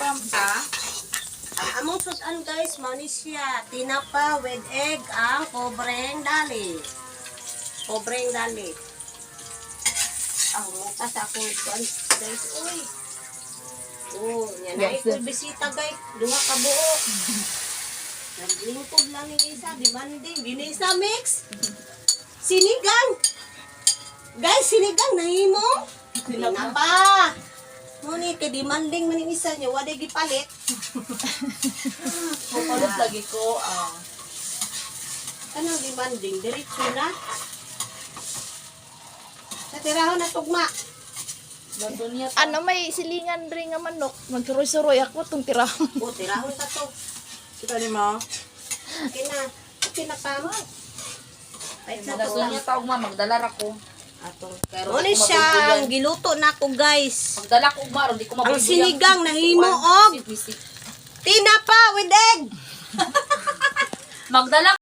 Pampa. Ang among sudan guys, mani siya. Tinapa with egg ang pobreng dali. Pobreng dali. Ang muta sa akong sudan guys. Uy. Oh, yan na ito bisita guys. Duha ka buok. Naglingkod lang yung isa. Demanding. Ginisa mix. Sinigang. Guys, sinigang nahimo. Tinapa. Ngunit, kay demanding man yung isa niyo. Wala gipalit. Pupalit lagi ko. Anong demanding? Diretso na. Sa tirahan na tugma. Ganun niya. Ano may silingan rin nga manok. Magsuroy-suroy ako itong tirahan. O, tirahon sa to. Kita ni mo. Okay na. Okay na pa mo. Ay, sa to Ganun lang. niya tawag ma. Magdala ra ko. Atong. Pero Ngunit siya, ang giluto na ko guys. Magdala ko maro. Di ko Ang mabibigyan. sinigang nahimo og Visit. tinapa with egg. Magdala